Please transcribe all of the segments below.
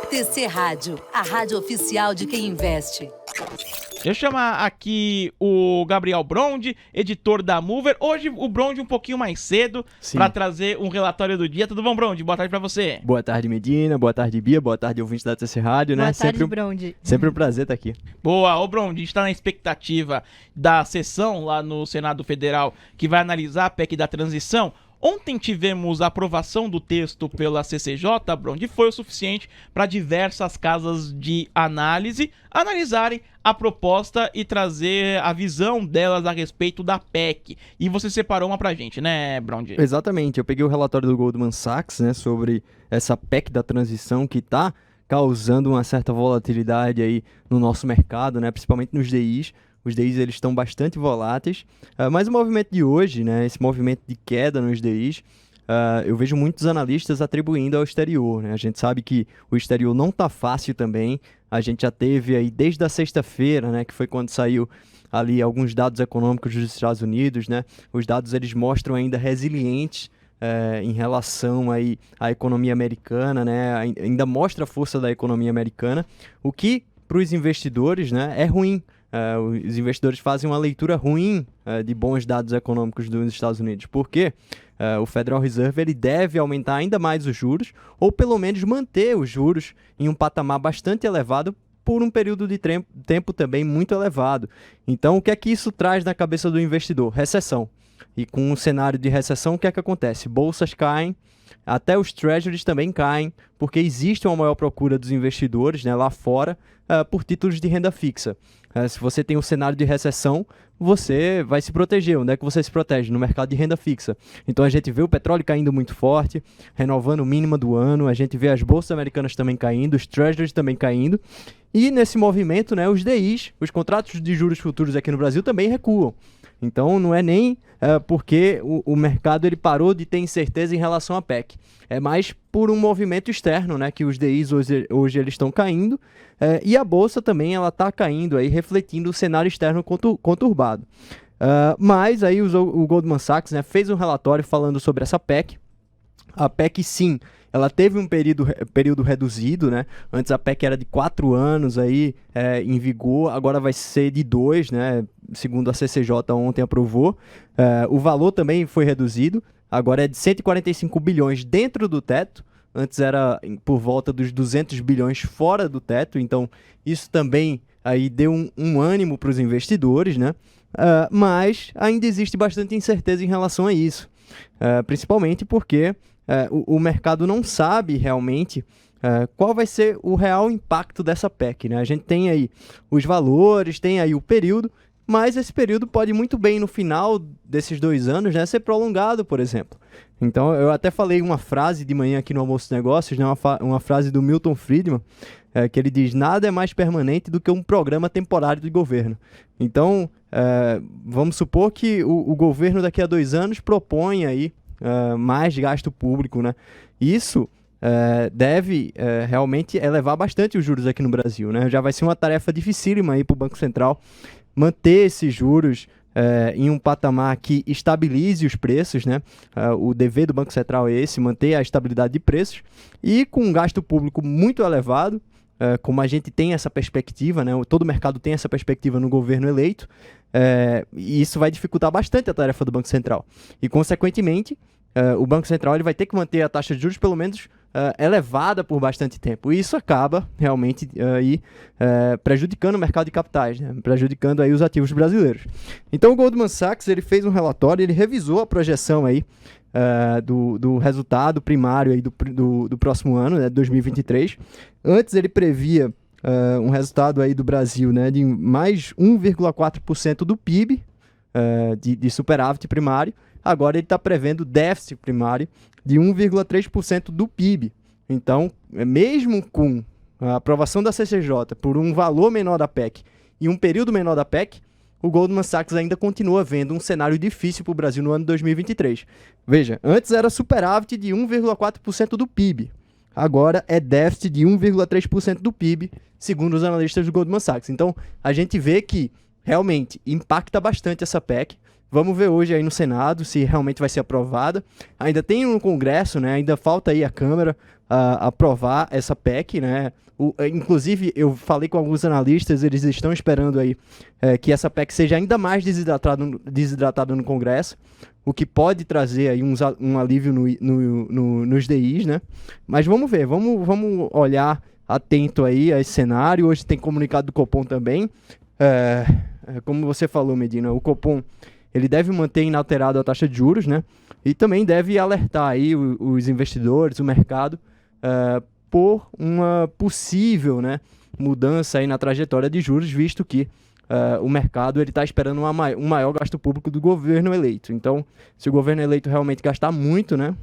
TC Rádio, a rádio oficial de quem investe. Deixa eu chamar aqui o Gabriel Brondi, editor da Mover. Hoje o Brondi um pouquinho mais cedo para trazer um relatório do dia. Tudo bom, Brondi? Boa tarde para você. Boa tarde, Medina. Boa tarde, Bia. Boa tarde, ouvinte da TC Rádio, né? Boa tarde, Brondi. Sempre um prazer estar aqui. Boa. Ô, Brondi, a gente está na expectativa da sessão lá no Senado Federal que vai analisar a PEC da transição. Ontem tivemos a aprovação do texto pela CCJ, Brondi, foi o suficiente para diversas casas de análise analisarem a proposta e trazer a visão delas a respeito da PEC. E você separou uma pra gente, né, Brondi? Exatamente. Eu peguei o relatório do Goldman Sachs, né, sobre essa PEC da transição que está causando uma certa volatilidade aí no nosso mercado, né, principalmente nos DIs. Os DIs eles estão bastante voláteis, mas o movimento de hoje, né, esse movimento de queda nos DIs, eu vejo muitos analistas atribuindo ao exterior, né? A gente sabe que o exterior não está fácil também. A gente já teve aí desde a sexta-feira, né, que foi quando saiu ali alguns dados econômicos dos Estados Unidos, né? Os dados eles mostram ainda resilientes em relação aí à economia americana, né? Ainda mostra a força da economia americana, o que para os investidores, né, é ruim. Os investidores fazem uma leitura ruim de bons dados econômicos dos Estados Unidos, porque o Federal Reserve ele deve aumentar ainda mais os juros, ou pelo menos manter os juros em um patamar bastante elevado por um período de tempo também muito elevado. Então, o que é que isso traz na cabeça do investidor? Recessão. E com um cenário de recessão, o que é que acontece? Bolsas caem, até os treasuries também caem, porque existe uma maior procura dos investidores, né, lá fora por títulos de renda fixa. Se você tem um cenário de recessão, você vai se proteger. Onde é que você se protege? No mercado de renda fixa. Então a gente vê o petróleo caindo muito forte, renovando o mínimo do ano, a gente vê as bolsas americanas também caindo, os treasuries também caindo. E nesse movimento, né, os DIs, os contratos de juros futuros aqui no Brasil também recuam. Então não é nem porque o mercado ele parou de ter incerteza em relação à PEC. É mais por um movimento externo, né, que os DIs hoje eles estão caindo e a Bolsa também está caindo, aí, refletindo o cenário externo conturbado. Mas aí o Goldman Sachs, né, fez um relatório falando sobre essa PEC. A PEC, sim, ela teve um período reduzido, né? Antes a PEC era de 4 anos aí, em vigor, agora vai ser de 2, né? Segundo a CCJ ontem aprovou. O valor também foi reduzido, agora é de 145 bilhões dentro do teto, antes era por volta dos 200 bilhões fora do teto, então isso também aí deu um ânimo para os investidores, né? Mas ainda existe bastante incerteza em relação a isso, principalmente porque o mercado não sabe realmente qual vai ser o real impacto dessa PEC, né? A gente tem aí os valores, tem aí o período, mas esse período pode muito bem, no final desses 2 anos, né, ser prolongado, por exemplo. Então, eu até falei uma frase de manhã aqui no Almoço de Negócios, né, uma frase do Milton Friedman, que ele diz: nada é mais permanente do que um programa temporário de governo. Então, vamos supor que o governo daqui a 2 anos propõe aí mais gasto público, né? Isso deve realmente elevar bastante os juros aqui no Brasil, né? Já vai ser uma tarefa dificílima aí para o Banco Central manter esses juros em um patamar que estabilize os preços, né? O dever do Banco Central é esse, manter a estabilidade de preços, e com um gasto público muito elevado, como a gente tem essa perspectiva, né? Todo o mercado tem essa perspectiva no governo eleito, e isso vai dificultar bastante a tarefa do Banco Central. E, consequentemente, o Banco Central ele vai ter que manter a taxa de juros pelo menos elevada por bastante tempo. E isso acaba realmente prejudicando o mercado de capitais, né? Prejudicando aí os ativos brasileiros. Então o Goldman Sachs ele fez um relatório, ele revisou a projeção aí, do resultado primário aí do próximo ano, né, 2023. Antes ele previa um resultado aí do Brasil, né, de mais 1,4% do PIB, de superávit primário. Agora ele está prevendo déficit primário de 1,3% do PIB. Então, mesmo com a aprovação da CCJ por um valor menor da PEC e um período menor da PEC, o Goldman Sachs ainda continua vendo um cenário difícil para o Brasil no ano de 2023. Veja, antes era superávit de 1,4% do PIB. Agora é déficit de 1,3% do PIB, segundo os analistas do Goldman Sachs. Então, a gente vê que realmente impacta bastante essa PEC, Vamos ver hoje aí no Senado se realmente vai ser aprovada. Ainda tem no Congresso, né? Ainda falta aí a Câmara aprovar essa PEC, né? Inclusive, eu falei com alguns analistas, eles estão esperando aí que essa PEC seja ainda mais desidratada no Congresso, o que pode trazer aí um alívio nos DIs, né? Mas vamos ver, vamos olhar atento aí a esse cenário. Hoje tem comunicado do Copom também. Como você falou, Medina, o Copom ele deve manter inalterado a taxa de juros, né? E também deve alertar aí os investidores, o mercado, por uma possível, né, mudança aí na trajetória de juros, visto que o mercado está esperando um maior gasto público do governo eleito. Então, se o governo eleito realmente gastar muito, né,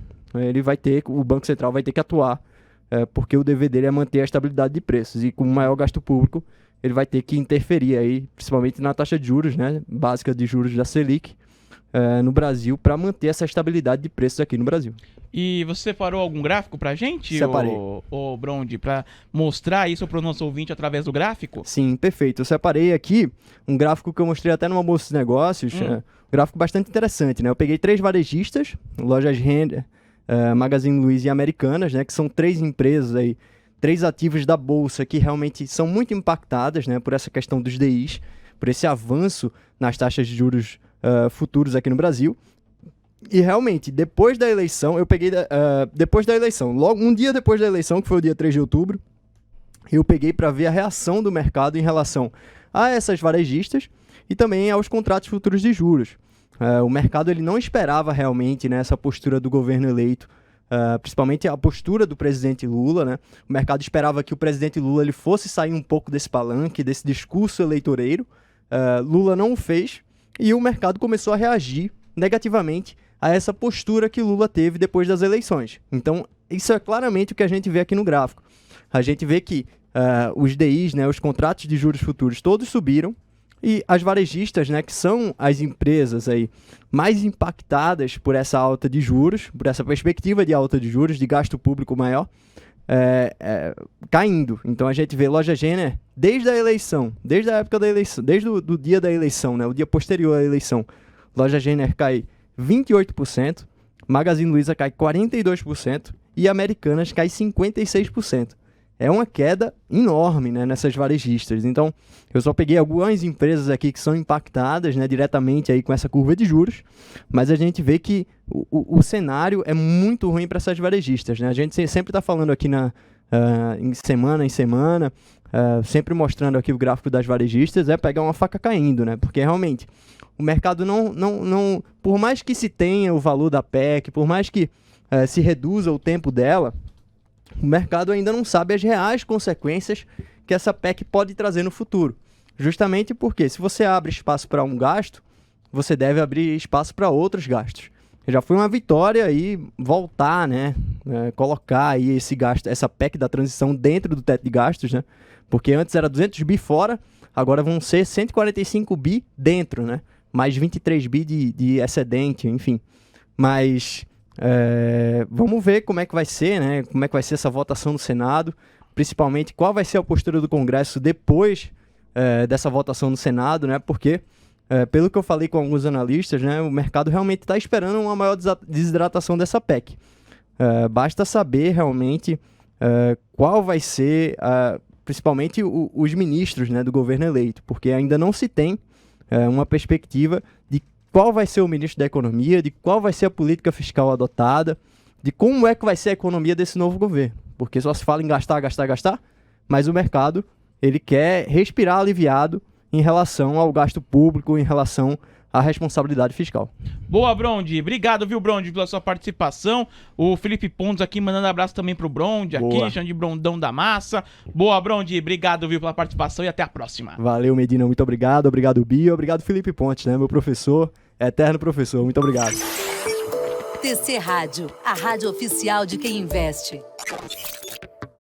o Banco Central vai ter que atuar, porque o dever dele é manter a estabilidade de preços. E com um maior gasto público, ele vai ter que interferir aí, principalmente na taxa de juros, né, básica de juros da Selic, no Brasil, para manter essa estabilidade de preços aqui no Brasil. E você separou algum gráfico pra gente, Separei. ô Brondi, para mostrar isso pro nosso ouvinte através do gráfico? Sim, perfeito. Eu separei aqui um gráfico que eu mostrei até numa Bolsa de Negócios, um gráfico bastante interessante, né? Eu peguei 3 varejistas, Lojas Renner, Magazine Luiza e Americanas, né? Que são 3 empresas aí, 3 ativos da Bolsa que realmente são muito impactadas, né? Por essa questão dos DIs, por esse avanço nas taxas de juros futuros aqui no Brasil. E realmente, depois da eleição, eu peguei depois da eleição, logo um dia depois da eleição, que foi o dia 3 de outubro, eu peguei para ver a reação do mercado em relação a essas varejistas e também aos contratos futuros de juros. O mercado ele não esperava realmente, né, essa postura do governo eleito, principalmente a postura do presidente Lula, né? O mercado esperava que o presidente Lula ele fosse sair um pouco desse palanque, desse discurso eleitoreiro. Lula não o fez e o mercado começou a reagir negativamente a essa postura que Lula teve depois das eleições. Então, isso é claramente o que a gente vê aqui no gráfico. A gente vê que os DIs, né, os contratos de juros futuros, todos subiram, e as varejistas, né, que são as empresas aí mais impactadas por essa alta de juros, por essa perspectiva de alta de juros, de gasto público maior, caindo. Então a gente vê Lojas Renner desde a eleição, desde a época da eleição, desde o dia da eleição, né, o dia posterior à eleição, Lojas Renner cai 28%, Magazine Luiza cai 42% e Americanas cai 56%. É uma queda enorme, né, nessas varejistas. Então, eu só peguei algumas empresas aqui que são impactadas, né, diretamente aí com essa curva de juros, mas a gente vê que o cenário é muito ruim para essas varejistas, né? A gente sempre está falando aqui em semana, sempre mostrando aqui o gráfico das varejistas, pegar uma faca caindo, né? Porque realmente o mercado não, por mais que se tenha o valor da PEC, por mais que se reduza o tempo dela, o mercado ainda não sabe as reais consequências que essa PEC pode trazer no futuro. Justamente porque se você abre espaço para um gasto, você deve abrir espaço para outros gastos. Já foi uma vitória aí voltar, né, colocar aí esse gasto, essa PEC da transição dentro do teto de gastos, né? Porque antes era 200 bi fora, agora vão ser 145 bi dentro, né? Mais 23 bi de excedente, enfim. Mas vamos ver como é que vai ser, né? Como é que vai ser essa votação no Senado, principalmente qual vai ser a postura do Congresso depois dessa votação no Senado, né? Porque, pelo que eu falei com alguns analistas, né, o mercado realmente está esperando uma maior desidratação dessa PEC. Basta saber realmente qual vai ser, principalmente os ministros, né, do governo eleito, porque ainda não se tem uma perspectiva de qual vai ser o ministro da Economia, de qual vai ser a política fiscal adotada, de como é que vai ser a economia desse novo governo. Porque só se fala em gastar, mas o mercado ele quer respirar aliviado em relação ao gasto público, em relação à responsabilidade fiscal. Boa, Brondi. Obrigado, viu, Brondi, pela sua participação. O Felipe Pontes aqui mandando abraço também pro Brondi, aqui, chamando de Brondão da Massa. Boa, Brondi. Obrigado, viu, pela participação e até a próxima. Valeu, Medina. Muito obrigado. Obrigado, Bia. Obrigado, Felipe Pontes, né, meu professor, eterno professor. Muito obrigado. TC Rádio, a rádio oficial de quem investe.